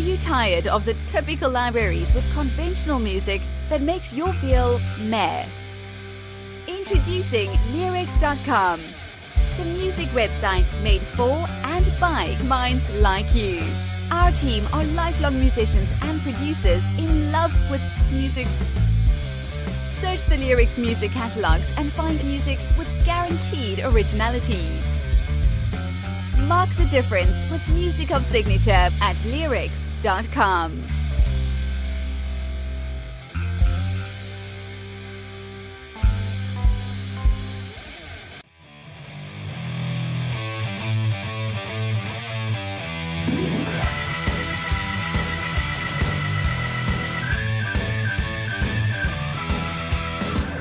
you tired of the typical libraries with conventional music that makes you feel meh? Introducing Leerecs.com, the music website made for and by minds like you. Our team are lifelong musicians and producers in love with music. Search the Leerecs music catalogs and find music with guaranteed originality. Mark the difference with music of signature at Leerecs.com.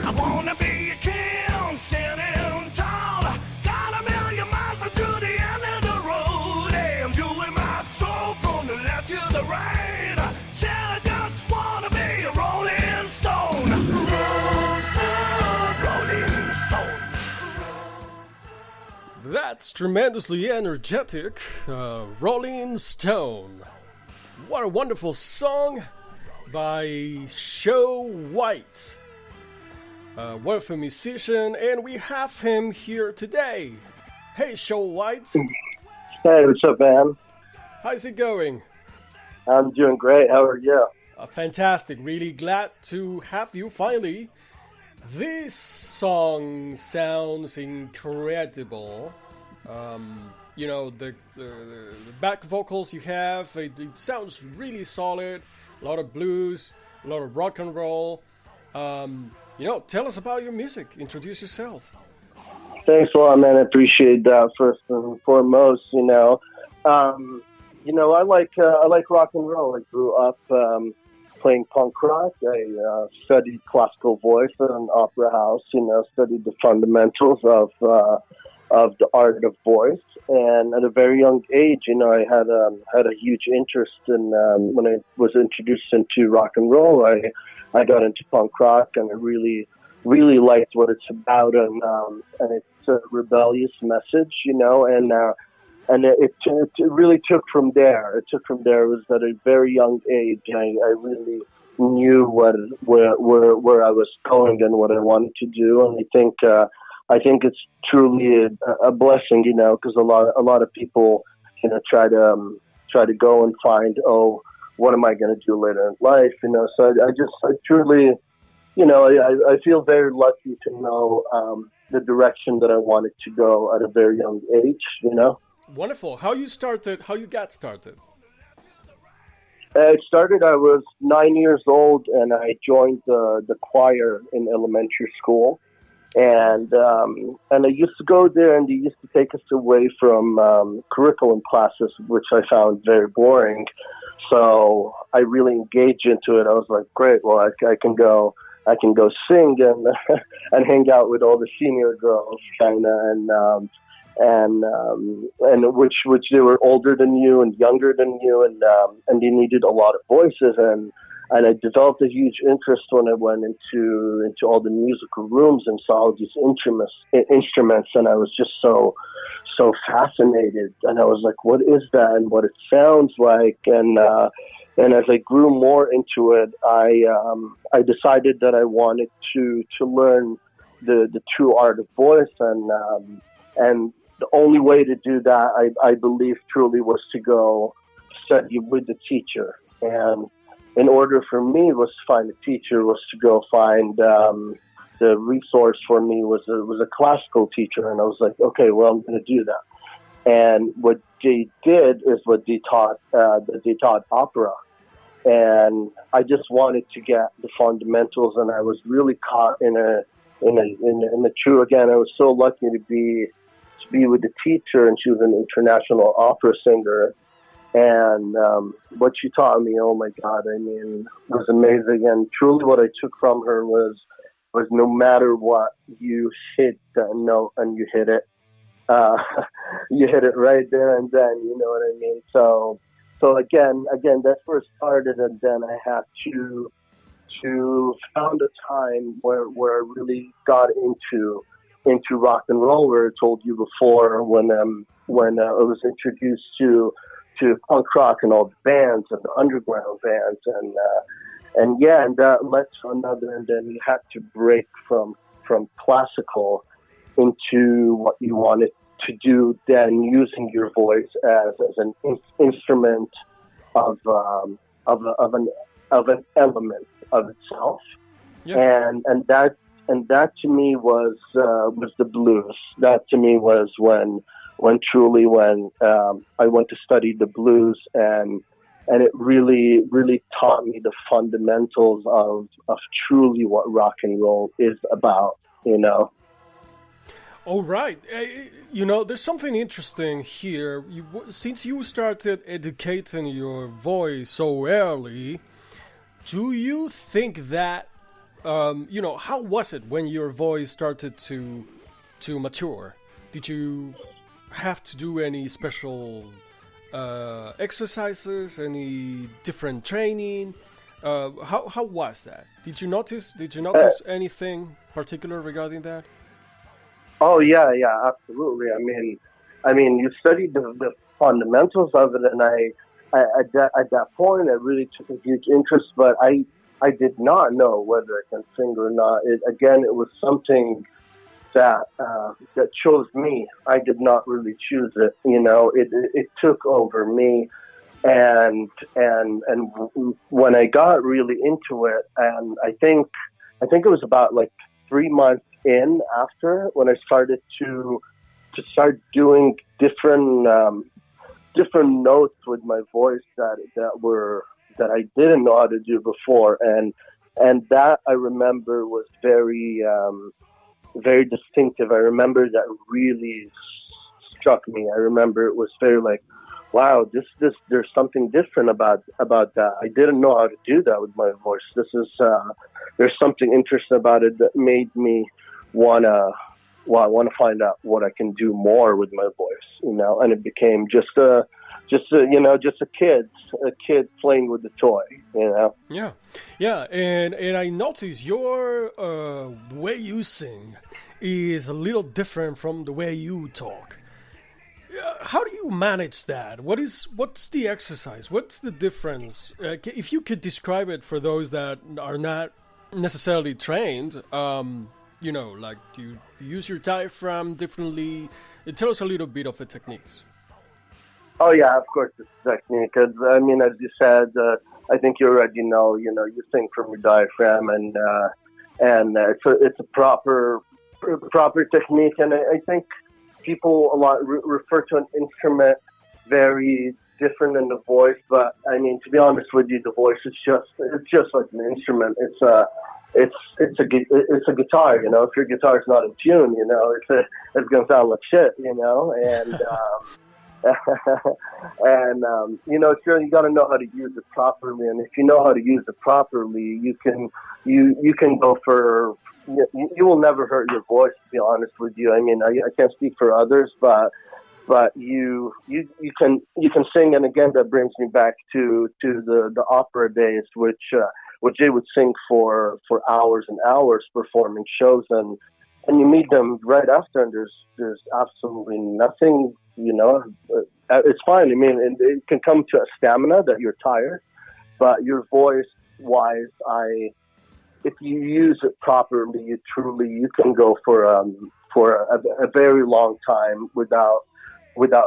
I wanna be a king, standing tall. Got a million miles to the end of the road. I'm doing my stroll from the left to the right. Said I just wanna be a rolling stone. Rolling stone. That's tremendously energetic. Rolling Stone. What a wonderful song by Whight. Wonderful musician, and we have him here today. Hey, Whight. Hey, what's up, man? How's it going? I'm doing great. How are you? Fantastic. Really glad to have you finally. This song sounds incredible. The back vocals you have, it sounds really solid. A lot of blues, a lot of rock and roll. Tell us about your music. Introduce yourself. Thanks a lot, man. I appreciate that. First and foremost, I like rock and roll. I grew up playing punk rock. I studied classical voice at an opera house. Studied the fundamentals of the art of voice. And at a very young age, I had a huge interest in when I was introduced into rock and roll. I got into punk rock, and I really, really liked what it's about, and it's a rebellious message, and it really took from there. It took from there. It was at a very young age. I really knew where I was going and what I wanted to do, and I think it's truly a blessing, because a lot of people, try to go and find, what am I going to do later in life? So I truly, I feel very lucky to know the direction that I wanted to go at a very young age, Wonderful. How you got started? It started, I was 9 years old, and I joined the choir in elementary school. And I used to go there, and they used to take us away from curriculum classes, which I found very boring. So I really engaged into it. I was like, great, well, I can go sing and and hang out with all the senior girls, kind of, and which they were older than you and younger than you, and they needed a lot of voices, and I developed a huge interest when I went into all the musical rooms and saw all these instruments, and I was just so fascinated. And I was like, what is that, and what it sounds like? And as I grew more into it, I decided that I wanted to learn the true art of voice, and the only way to do that, I believe truly, was to go study with the teacher. And in order for me was to find a teacher, was to go find the resource for me was a classical teacher, and I was like, okay, well, I'm going to do that. And what they did is what they taught opera, and I just wanted to get the fundamentals, and I was really caught in a true. Again, I was so lucky to be with the teacher, and she was an international opera singer. And what she taught me, oh my God, was amazing. And truly what I took from her was no matter what, you hit that note and you hit it. You hit it right there and then, you know what I mean? So again, that's where it started. And then I had to found a time where I really got into rock and roll, where I told you before, when I was introduced to into punk rock and all the bands and the underground bands, and that led to another. And then you had to break from classical into what you wanted to do, then using your voice as an instrument of an element of itself. Yeah. And that to me was the blues. That to me was when I went to study the blues, and it really taught me the fundamentals of truly what rock and roll is about, you know. All right. There's something interesting here. Since you started educating your voice so early, do you think that, how was it when your voice started to mature? Did you have to do any special exercises, any different training? How was that? Did you notice anything particular regarding that? Oh yeah, absolutely. I mean, you studied the fundamentals of it, and I at that point I really took a huge interest, but I did not know whether I can sing or not. It was something that chose me. I did not really choose it. You know, it took over me, and when I got really into it, and I think it was about like 3 months in after when I started to start doing different notes with my voice that I didn't know how to do before, and that I remember was very very distinctive. I remember that really struck me. I remember it was very like, wow, this there's something different about that. I didn't know how to do that with my voice. There's something interesting about it that made me wanna find out what I can do more with my voice, you know. And it became just a kid playing with the toy, you know. Yeah, and I noticed your way you sing is a little different from the way you talk. How do you manage that? What's the exercise? What's the difference? If you could describe it for those that are not necessarily trained, like you use your diaphragm differently. Tell us a little bit of the techniques. Oh yeah, of course it's technique. Because I mean, as you said, I think you already know. You know, you sing from your diaphragm, and it's a proper technique. And I think people a lot refer to an instrument very different than the voice. But I mean, to be honest with you, the voice is just like an instrument. It's a guitar, you know. If your guitar's not in tune, you know, it's gonna sound like shit, you know. And sure, you got to know how to use it properly. And if you know how to use it properly, you can go for. You will never hurt your voice. To be honest with you, I mean, I can't speak for others, but you can sing. And again, that brings me back to the opera days, which they would sing for hours and hours performing shows, and you meet them right after, and there's absolutely nothing, you know. It's fine. I mean, it can come to a stamina that you're tired, but your voice wise, if you use it properly, you can go for a very long time without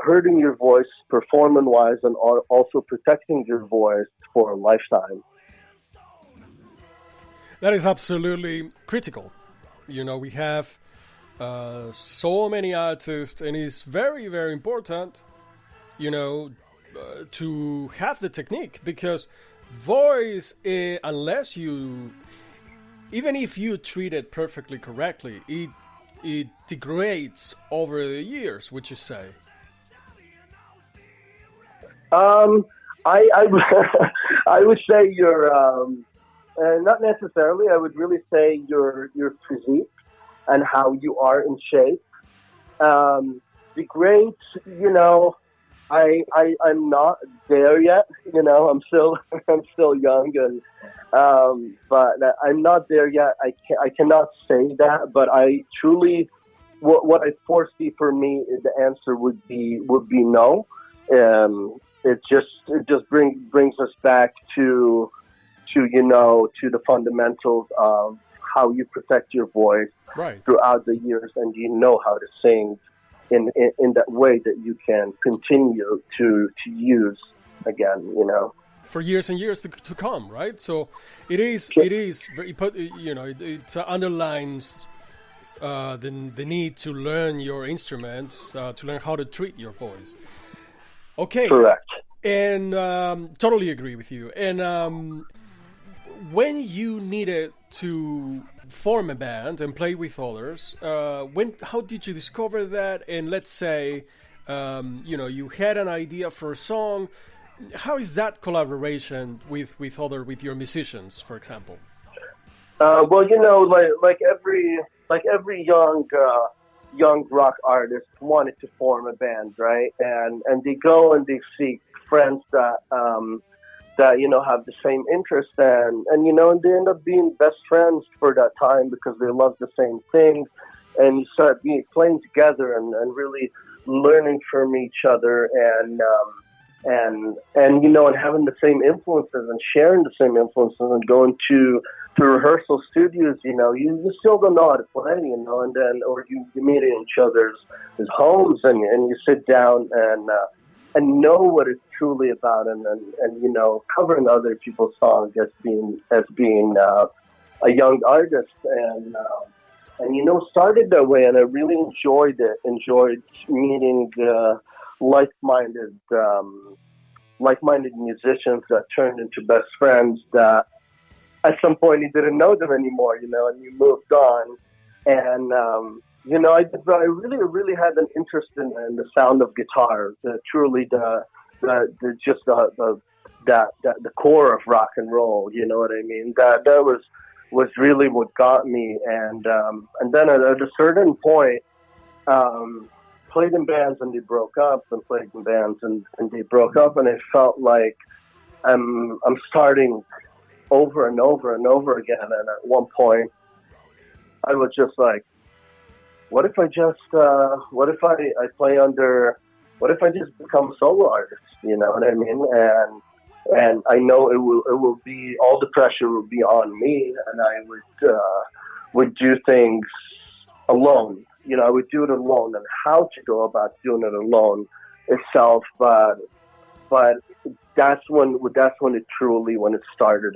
hurting your voice performance wise, and also protecting your voice for a lifetime. That is absolutely critical. You know, we have so many artists, and it's very, very important, you know, to have the technique, because voice, unless you, even if you treat it perfectly correctly, it degrades over the years, would you say? I would say you're not necessarily. I would really say your physique and how you are in shape degrades. You know, I'm not there yet. You know, I'm still young, and but I'm not there yet. I cannot say that, but I truly, what I foresee for me, the answer would be no. brings us back to to the fundamentals of how you protect your voice Right. throughout the years, and you know how to sing in that way that you can continue to use again. For years and years to come, right? So it is very, it underlines the need to learn your instrument, to learn how to treat your voice. Okay. Correct. And totally agree with you. And when you needed to form a band and play with others, how did you discover that? And let's say, you had an idea for a song. How is that collaboration with your musicians, for example? Well, like every young rock artist wanted to form a band, right? And they go and they seek friends that have the same interest, and they end up being best friends for that time because they love the same things, and you start playing together and really learning from each other, and having the same influences and sharing the same influences and going to rehearsal studios. You still don't know how to play, and then or you meet in each other's homes and you sit down and know what it's truly about, and covering other people's songs as being a young artist, and started that way, and I really enjoyed it. Enjoyed meeting like-minded musicians that turned into best friends. That at some point you didn't know them anymore, and you moved on, and I really had an interest in the sound of guitar, the core of rock and roll. You know what I mean? That was really what got me, and then at a certain point, played in bands and they broke up, and played in bands and they broke up, and it felt like I'm starting over and over and over again. And at one point, I was just like, what if I just become a solo artist? You know what I mean? And I know it will be, all the pressure will be on me, and I would do things alone. I would do it alone, and how to go about doing it alone itself. But that's when it truly, when it started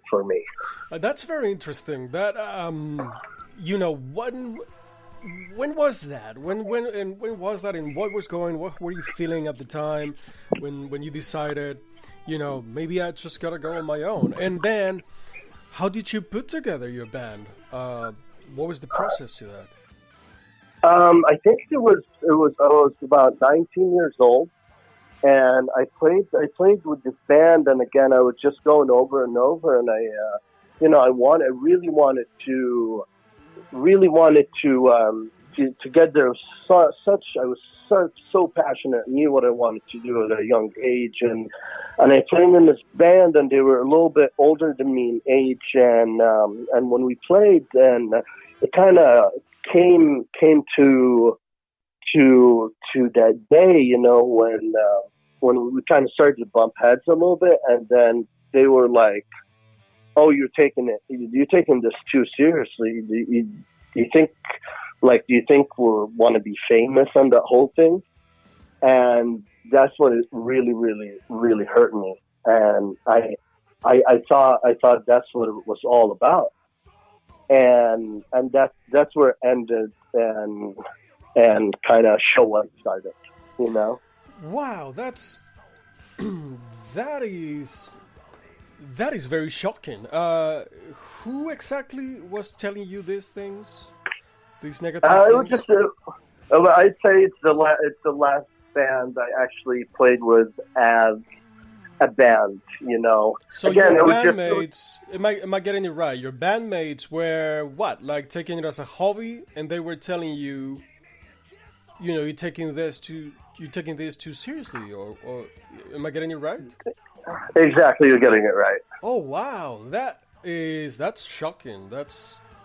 for me. That's very interesting. That when was that? When was that? And what were you feeling at the time when you decided, maybe I just gotta go on my own? And then, how did you put together your band? What was the process to that? I think I was about 19 years old, and I played with this band, and again I was just going over and over, and I really wanted to get there. I was so passionate, knew what I wanted to do at a young age, and I played in this band, and they were a little bit older than me in age, and when we played, and it kind of came to that day, when we kind of started to bump heads a little bit, and then they were like, "Oh, you're taking this too seriously. Do you think we want to be famous on that whole thing?" And that's what it really, really, really hurt me. And I thought that's what it was all about. And that's where it ended, and kind of Show White started. Wow, that is very shocking. Who exactly was telling you these things? These negative things? It was just I'd say it's the last band I actually played with as a band. So again, your it was bandmates, am I getting it right? Your bandmates were what? Like taking it as a hobby, and they were telling you, you're taking this too seriously, or am I getting it right? Exactly, you're getting it right. Oh wow, that's shocking.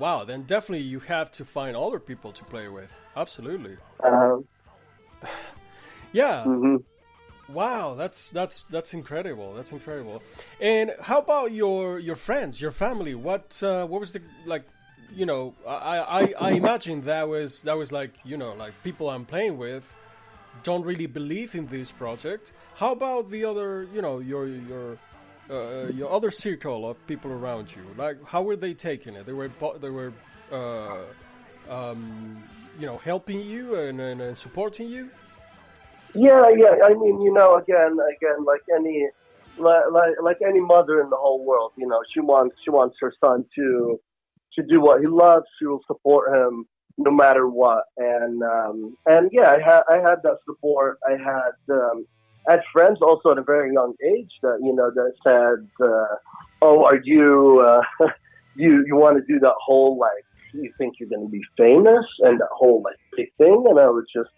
Wow. Then definitely you have to find other people to play with. Absolutely. Yeah. Mm-hmm. Wow, that's incredible. That's incredible. And how about your friends, your family? What was the like? You know, I imagine that was like, you know, like people I'm playing with don't really believe in this project. How about the other, you know, your other circle of people around you? Like, how were they taking it? They were you know, helping you and supporting you. Yeah, yeah. I mean, you know, again, like any mother in the whole world, you know, she wants her son to do what he loves. She will support him no matter what. And yeah, I had that support. I had friends also at a very young age that, you know, that said, "Oh, are you you want to do that whole, like, you think you're going to be famous and that whole like big thing?" And I was just,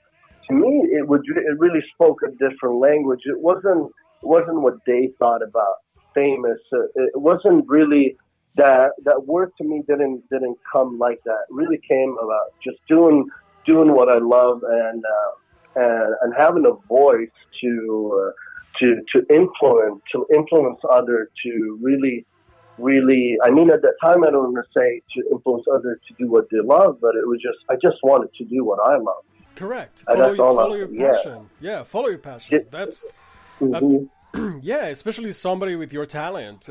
to me, it really spoke a different language. It wasn't what they thought about famous. It wasn't really that word to me didn't come like that. It really came about just doing what I love and having a voice to influence others to really. I mean, at that time, I don't want to say to influence others to do what they love, but it was just, I just wanted to do what I love. Correct. And Follow your passion. Yeah, follow your passion. Yeah. That's Mm-hmm. yeah, especially somebody with your talent.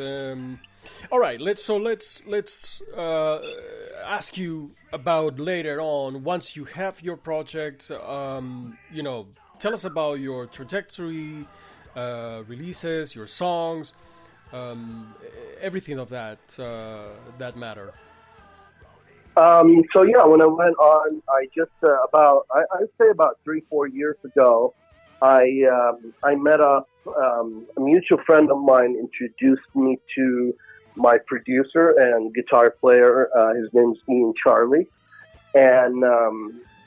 All right, let's ask you about later on, once you have your project. You know, tell us about your trajectory, releases, your songs, everything of that matter. So yeah, when I went on, I just I'd say about 3-4 years ago, I met up. A mutual friend of mine introduced me to my producer and guitar player. His name's Ian Charlie, and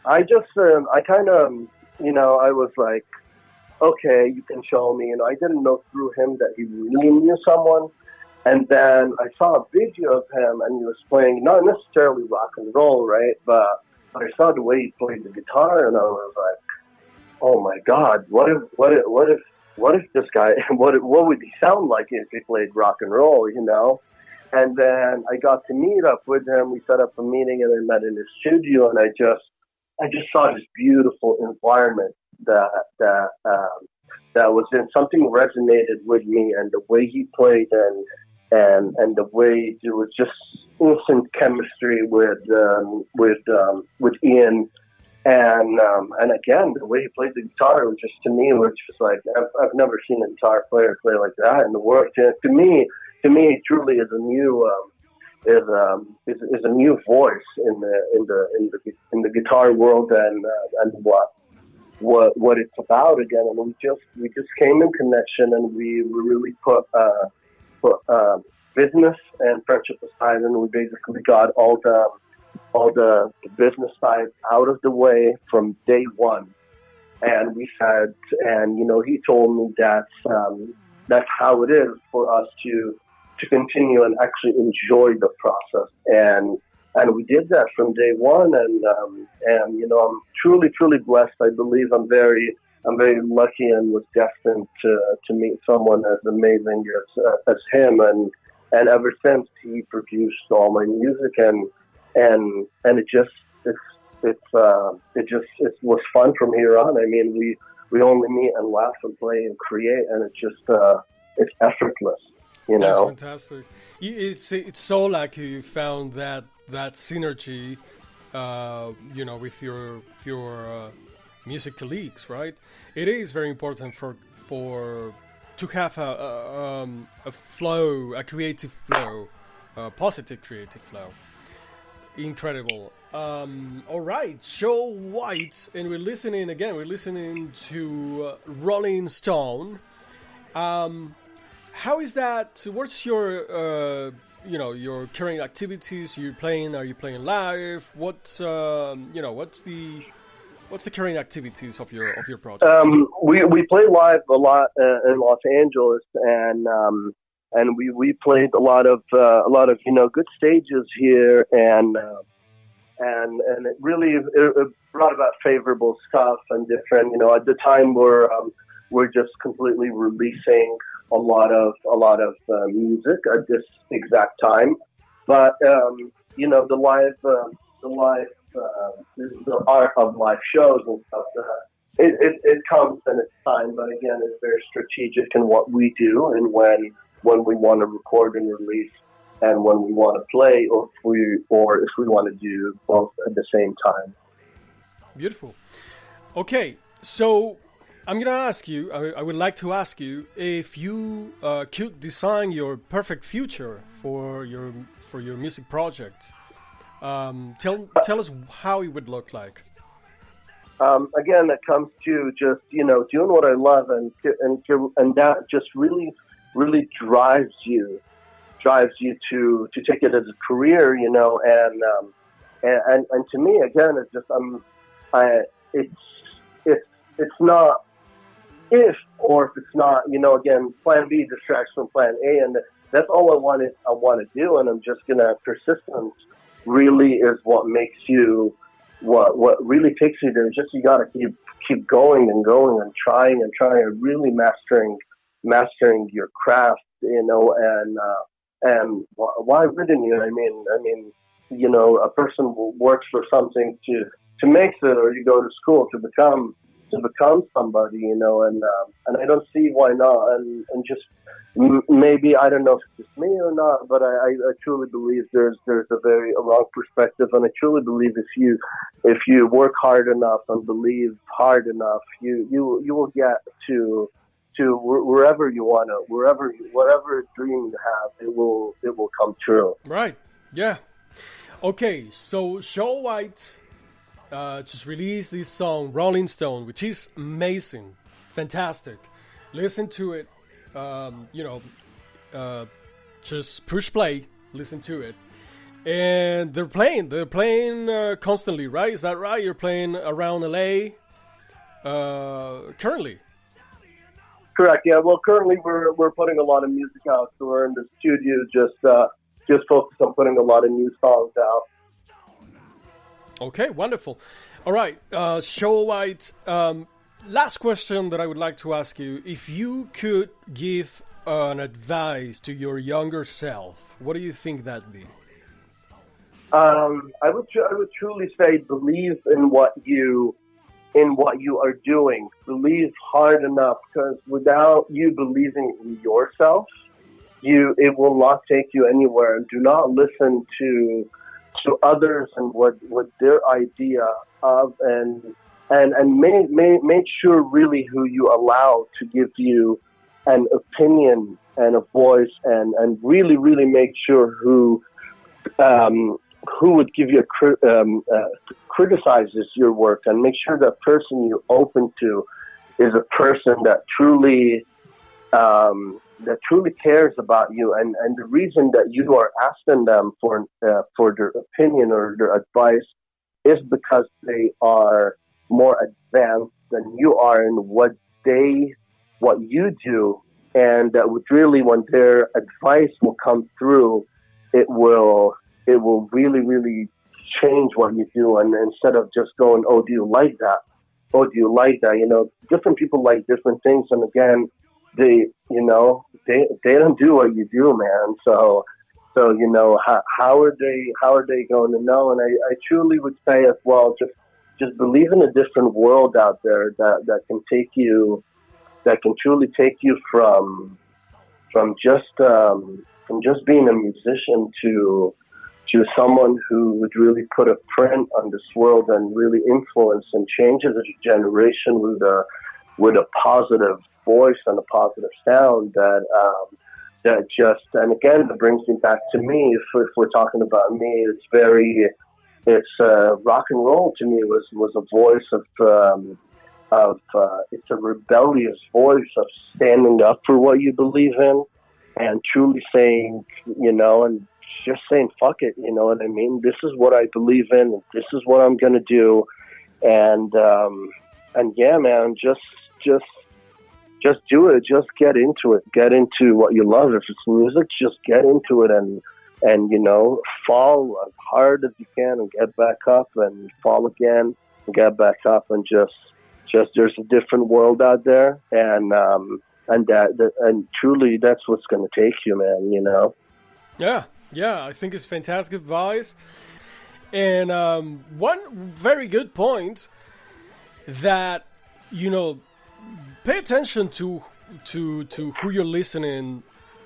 I kind of, you know, I was like, okay, you can show me. And I didn't know through him that he really knew someone. And then I saw a video of him, and he was playing not necessarily rock and roll, right? But I saw the way he played the guitar, and I was like, oh my God, what if this guy, what would he sound like if he played rock and roll, you know? And then I got to meet up with him. We set up a meeting, and I met in his studio, and I just saw this beautiful environment that was in, something resonated with me, and the way he played, and the way there was just instant chemistry with Ian. And again, the way he played the guitar was just, to me, it was just like, I've never seen a guitar player play like that in the world. To me, it truly is a new is a new voice in the guitar world, and what it's about again. And we just came in connection, and we really put business and friendship aside, and we basically got all the business side out of the way from day one. And we said, and you know, he told me that's how it is for us to continue and actually enjoy the process. And we did that from day one. And you know, I'm truly blessed. I believe I'm very lucky and was destined to meet someone as amazing as him. And ever since, he produced all my music, and it was fun from here on. I mean, we only meet and laugh and play and create, and it's effortless, you know. That's fantastic. It's so lucky you found that synergy, you know, with your music colleagues, right? It is very important for to have a flow, a creative flow, a positive creative flow. Incredible. All right, show Whight, and we're listening again. We're listening to Rolling Stone. How is that? What's your your current activities? Are you playing live? What's the current activities of your project? We play live a lot in Los Angeles, and we played a lot of you know, good stages here, and it really it brought about favorable stuff and different, you know. At the time, we're we're just completely releasing a lot of music at this exact time. But the the art of live shows and stuff. It comes in its time, but again, it's very strategic in what we do and when we want to record and release, and when we want to play, or if we want to do both at the same time. Beautiful. Okay, so I'm gonna ask you. I would like to ask you if you could design your perfect future for your music project. Tell us how it would look like. Again, it comes to just doing what I love, and that just really drives you to take it as a career, and to me, again, it's just it's not if it's not, again, plan B distracts from plan A, and that's all I want to do, and I'm just gonna persistence really is what makes you what really takes you there. Just you gotta keep going and going and trying and really mastering your craft, and why wouldn't you? I mean, a person works for something to make it, or you go to school to become somebody, and I don't see why not, and just maybe, I don't know if it's just me or not, but I truly believe there's a wrong perspective, and I truly believe if you work hard enough and believe hard enough, you will get to wherever you want to, whatever dream you have, it will come true. Right. Yeah. Okay. So White just released this song Rolling Stone, which is amazing, fantastic. Listen to it. Just push play, listen to it, and they're playing constantly, right? Is that right? You're playing around LA currently. Correct. Yeah. Well, currently we're putting a lot of music out, so we're in the studio just focused on putting a lot of new songs out. Okay, wonderful. All right, White. Last question that I would like to ask you: if you could give an advice to your younger self, what do you think that'd be? I would truly say believe in what you are doing. Believe hard enough, because without you believing in yourself, it will not take you anywhere. And do not listen to others and what their idea of, and make sure really who you allow to give you an opinion and a voice, and really make sure who would give you criticizes your work, and make sure that person you're open to is a person that truly cares about you, and the reason that you are asking them for their opinion or their advice is because they are more advanced than you are in what you do, and that would really, when their advice will come through, it will really change what you do. And instead of just going, oh, do you like that? Oh, do you like that? Different people like different things, and again, they don't do what you do, man. So how are they going to know? And I truly would say as well, just believe in a different world out there that can truly take you from just being a musician to someone who would really put a print on this world and really influence and change a generation with a positive voice and a positive sound that just, and again, it brings me back to me. If we're talking about me, it's rock and roll to me was a voice of it's a rebellious voice of standing up for what you believe in, and truly saying, and just saying, fuck it, you know what I mean? This is what I believe in, and this is what I'm gonna do, and yeah, man, just do it. Just get into it. Get into what you love. If it's music, just get into it and fall as hard as you can and get back up and fall again and get back up and just just there's a different world out there, and truly that's what's going to take you, man. You know. Yeah, I think it's fantastic advice. And one very good point that, you know, pay attention to who you're listening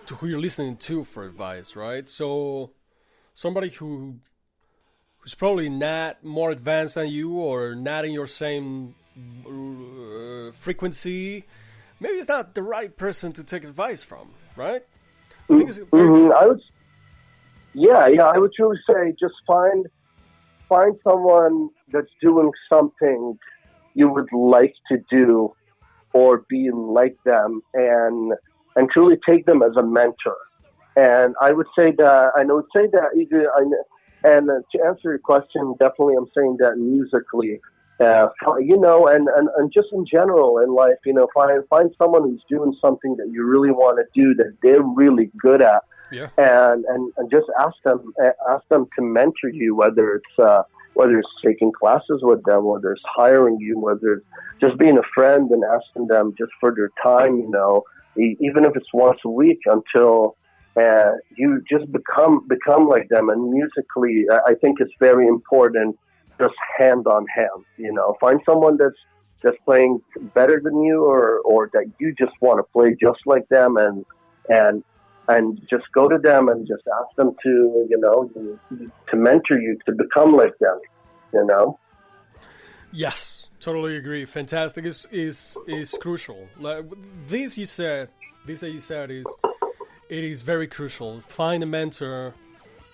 to for advice, right? So somebody who's probably not more advanced than you or not in your same frequency, maybe it's not the right person to take advice from, right? I think it's very good. I would truly say just find someone that's doing something you would like to do or be like them, and truly take them as a mentor. And I would say that, and to answer your question, definitely I'm saying that musically, you know, and just in general in life, you know, find someone who's doing something that you really want to do, that they're really good at. Yeah. And just ask them to mentor you, whether it's taking classes with them, whether it's hiring you, whether it's just being a friend and asking them just for their time, you know, even if it's once a week, until you just become like them. And musically, I think it's very important, just hand on hand, you know, find someone that's playing better than you, or that you just want to play just like them, and just go to them and just ask them to, you know, to mentor you, to become like them, you know? Yes, totally agree. Fantastic is crucial. Like this that you said it is very crucial. Find a mentor,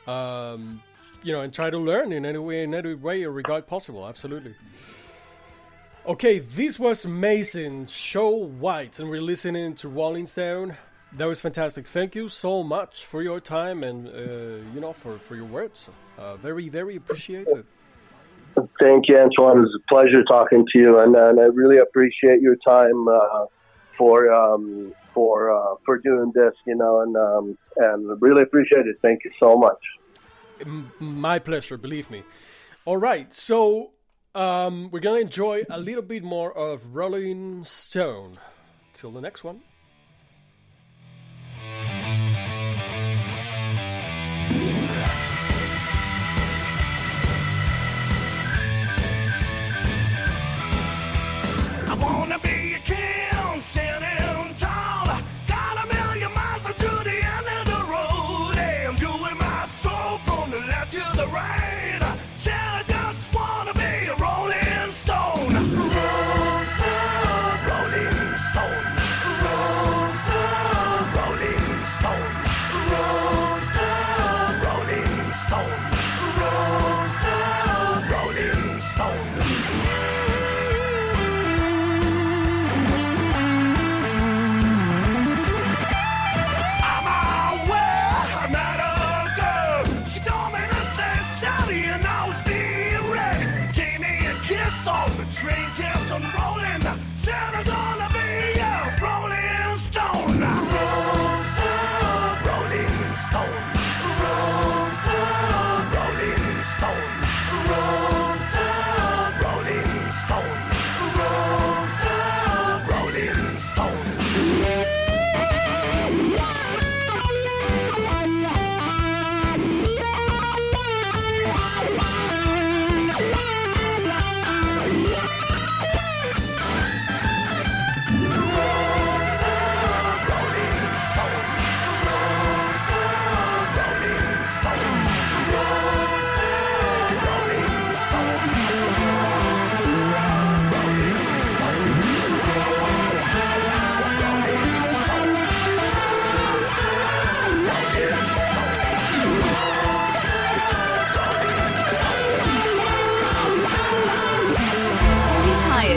you know, and try to learn in any way or regard possible. Absolutely. Okay, this was amazing. Show White, and we're listening to Rolling Stone. That was fantastic. Thank you so much for your time and, you know, for your words. Very, very appreciated. Thank you, Antoine. It was a pleasure talking to you, and I really appreciate your time for doing this, you know, and really appreciate it. Thank you so much. My pleasure, believe me. All right, so we're going to enjoy a little bit more of Rolling Stone. Till the next one. I wanna be a king, standing tall. Got 1,000,000 miles to the end of the road. I'm doing my stroll from the left to the right. Said I just wanna be a rolling stone. Rolling stone, rolling stone, rolling stone, rolling stone, rolling stone, rolling stone, rolling stone, rolling stone. Train kept on rolling. Said I'm gonna be a rolling stone. Rolling stone, rolling stone, rolling stone, rolling stone, rolling stone, rolling stone, rolling stone, rolling stone.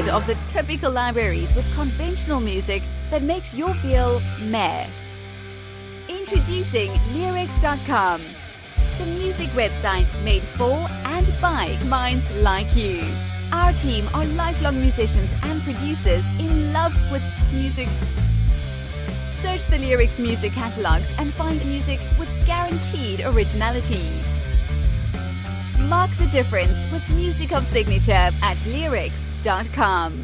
Of the typical libraries with conventional music that makes you feel meh. Introducing Leerecs.com, the music website made for and by minds like you. Our team are lifelong musicians and producers in love with music. Search the Leerecs music catalogs and find music with guaranteed originality. Mark the difference with music of signature at Leerecs.com.